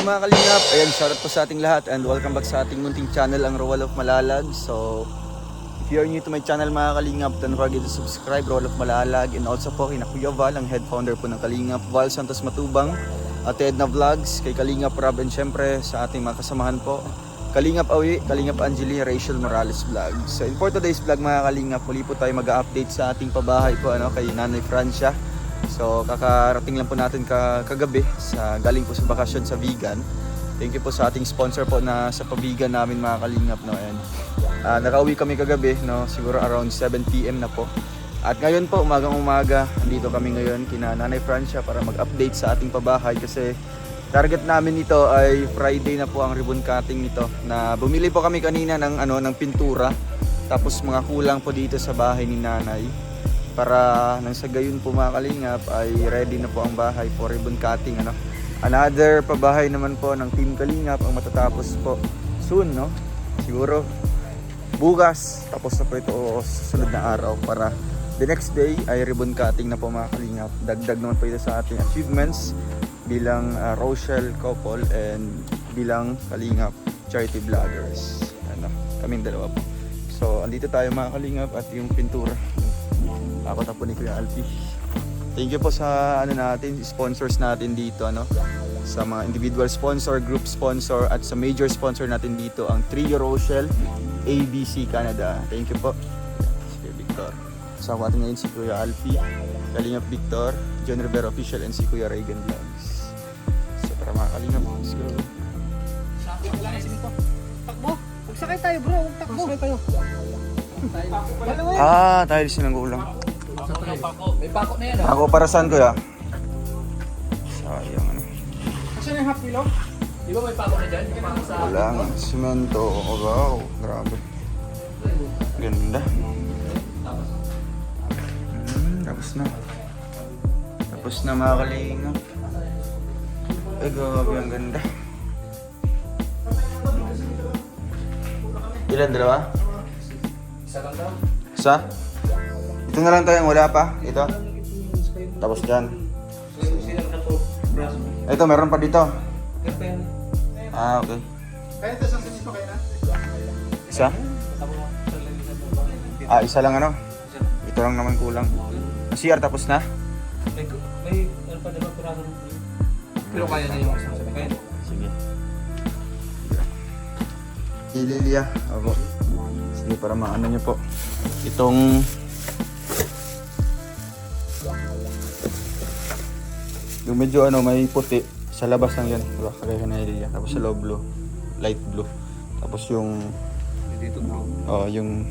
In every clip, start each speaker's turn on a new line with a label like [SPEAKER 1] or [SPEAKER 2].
[SPEAKER 1] mga kalingap, ayan, shoutout po sa ating lahat and welcome back sa ating munting channel, ang Roel of Malalag. So, if you are new to my channel mga kalingap, don't forget to subscribe, Roel of Malalag. And also po kay Kuya Val, ang head founder po ng Kalingap, Val Santos Matubang, at Edna Vlogs, kay Kalingap Rob, and syempre sa ating mga kasamahan po, Kalingap Awi, Kalingap Angeli, Rachel Morales Vlog. So, in for today's vlog mga kalingap, muli po tayo mag-update sa ating pabahay po, kay Nanay Francia. So kakarating lang po natin kagabi galing po sa bakasyon sa Vigan. Thank you po sa ating sponsor po na sa pabigan namin mga kalingap, no. And nakauwi kami kagabi, no, siguro around 7 PM na po. At ngayon po umagang-umaga andito kami ngayon kina Nanay Francia para mag-update sa ating pabahay kasi target namin ito ay Friday na po ang ribbon cutting nito. Na bumili po kami kanina ng pintura, tapos mga kulang po dito sa bahay ni Nanay. Para nang sa gayon po mga kalingap ay ready na po ang bahay for ribbon cutting, Another pabahay naman po ng Team Kalingap ang matatapos po soon, no? Siguro bukas tapos na po ito o susunod na araw para the next day ay ribbon cutting na po mga kalingap. Dagdag naman po ito sa ating achievements bilang Rochelle couple and bilang Kalingap charity vloggers. Kaming dalawa po. So andito tayo mga kalingap at yung pintura ako na po ni Kuya Alfie. Thank you po sa natin, sponsors natin dito, sa mga individual sponsor, group sponsor at sa major sponsor natin dito ang Trio Rochelle, ABC Canada. Thank you po. Si Kuya Victor. Kasama natin ngayon si Kuya Alfie, Kalingap Victor, John Rivera Official and si Kuya Reagan Vlogs. So para mga Kalingap, let's go.
[SPEAKER 2] Takbo! Magsakay tayo bro, takbo! Magsakay tayo.
[SPEAKER 1] Tayo silang gulang.
[SPEAKER 2] May pako na yan.
[SPEAKER 1] Ako para saan Kuya? Sayang
[SPEAKER 2] Kasi na yung half kilo? Di ba may pako na dyan?
[SPEAKER 1] Wala nga, simento. Oh, wow, grabe. Ganda. Tapos na. Tapos na mga kalingap. Ay, grabe, ang ganda. Ilan, dalawa?
[SPEAKER 2] Isa lang daw.
[SPEAKER 1] Isa? Ito na lang tayo, wala pa. Ito. Tapos dyan. Ito, meron pa dito. Okay.
[SPEAKER 2] Kaya ito sa sinito kayo na?
[SPEAKER 1] Isa? Isa lang Ito lang naman kulang. CR tapos na?
[SPEAKER 2] May ano pa diba piraso ng pero kaya na yung isang sabi kayo?
[SPEAKER 1] Sige. Ililia. Ako. Sige, para maano nyo po. Itong yung medyo may puti sa labas lang yan, diba? Kagaya na Ililia. Tapos sa loob blue, light blue. Tapos yung
[SPEAKER 2] Dito bro.
[SPEAKER 1] yung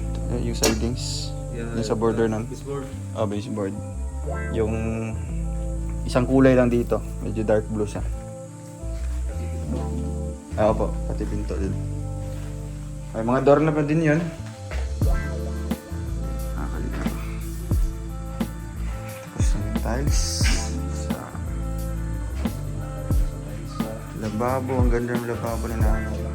[SPEAKER 1] sidings, yung sa border ng baseboard. Yung isang kulay lang dito, medyo dark blue siya. Po, pati pinto din. Ay, mga door na pa din yun. Nakakalita. Tapos yung tiles. Lababo, ang ganda ng lababo ni Nanay.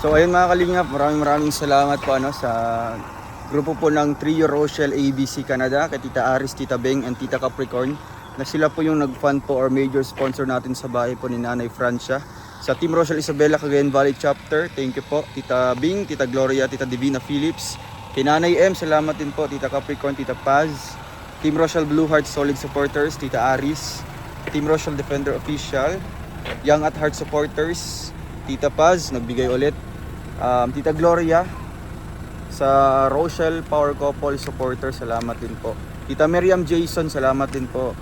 [SPEAKER 1] So ayun mga kalingap, maraming salamat po sa grupo po ng Trio Rochelle ABC Canada, kay Tita Aris, Tita Beng, and Tita Capricorn, na sila po yung nag-fund po or major sponsor natin sa bahay po ni Nanay Francia. Sa Team Rochelle Isabela Cagayan Valley Chapter, thank you po Tita Bing, Tita Gloria, Tita Divina Phillips. Kay Nanay M, salamat din po Tita Capricorn, Tita Paz. Team Rochelle Blue Heart Solid Supporters, Tita Aris. Team Rochelle Defender Official, Young at Heart Supporters, Tita Paz, nagbigay ulit. Tita Gloria, sa Rochelle Power Couple Supporters, salamat din po. Tita Miriam Jason, salamat din po.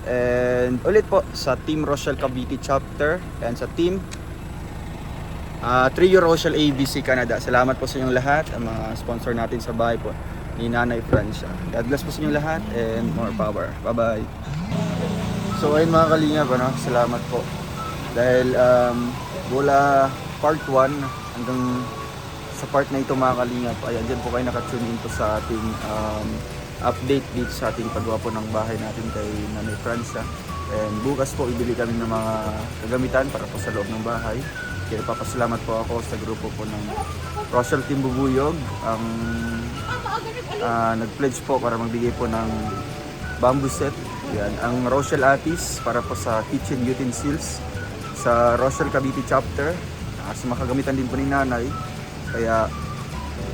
[SPEAKER 1] And ulit po sa Team Rochelle Cavite Chapter and sa Team Trio Rochelle ABC Canada. Salamat po sa inyong lahat, ang mga sponsor natin sa bahay po ni Nanay Francia. God bless po sa inyong lahat and more power. Bye-bye. So ayun mga kalingap, salamat po. Dahil mula part 1 hanggang sa part na ito mga kalingap, ayan, dyan po kayo nakatune in po sa ating update dito sa ating paggawa po ng bahay natin kay Nanay Francia. And bukas po ibili kami ng mga kagamitan para po sa loob ng bahay. Kaya papasalamat po ako sa grupo po ng Rochelle Team Bubuyog, ang nag-pledge po para magbigay po ng bamboo set. Yan, ang Rochelle Atis para po sa kitchen utensils. Sa Rochelle Cavite Chapter, sa mga kagamitan din po ni Nanay. Kaya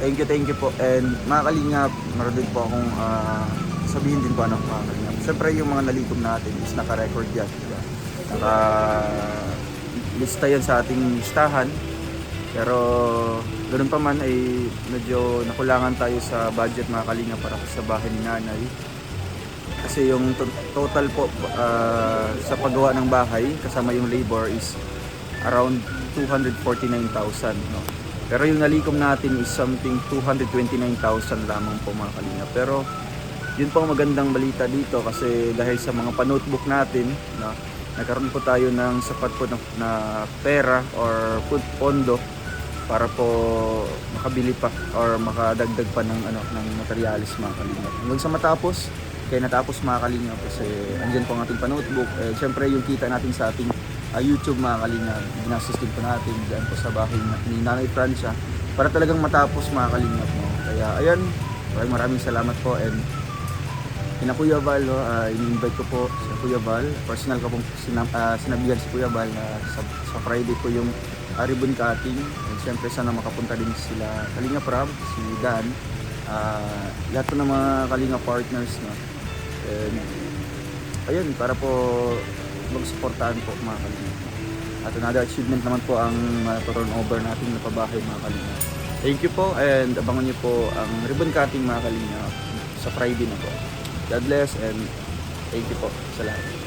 [SPEAKER 1] thank you po. And mga kalingap, meron din po akong sabihin din po mga kalingap. Siyempre yung mga nalikom natin is naka-record yan, diba? Naka-lista yan sa ating listahan. Pero ganoon pa man ay medyo nakulangan tayo sa budget mga kalingap para sa bahay ni Nanay. Kasi yung total po sa paggawa ng bahay kasama yung labor is around 249,000, no? Pero yung nalikom natin is something 229,000 lamang po mga kalingap. Pero yun po ang magandang balita dito kasi dahil sa mga pa-notebook natin, no, nagkaroon po tayo ng sapat po na pera or pondo para po makabili pa or makadagdag pa ng materialis mga kalingap. Hanggang sa matapos, kaya natapos mga kalingap kasi andyan po ang ating pa-notebook. Siyempre yung kita natin sa ating YouTube mga kalingap, ginastos din po natin dyan po sa bahay ni Nanay Francia para talagang matapos mga kalingap, no? Kaya ayan, maraming salamat po. And kina Kuya Val, ini-invite ko po si Kuya Val, personal ko pong sinabihan si Kuya Val na sa Friday po yung ribbon cutting. And syempre sana makapunta din sila Kalinga Prab, si Dan, lahat po ng mga Kalinga partners, no? And ayun, para po magsuportahan po mga kalingap. At another achievement naman po ang turn over natin na pabahay mga kalingap. Thank you po and abangan niyo po ang ribbon cutting mga kalingap sa Friday na po. God bless and thank you po sa lahat.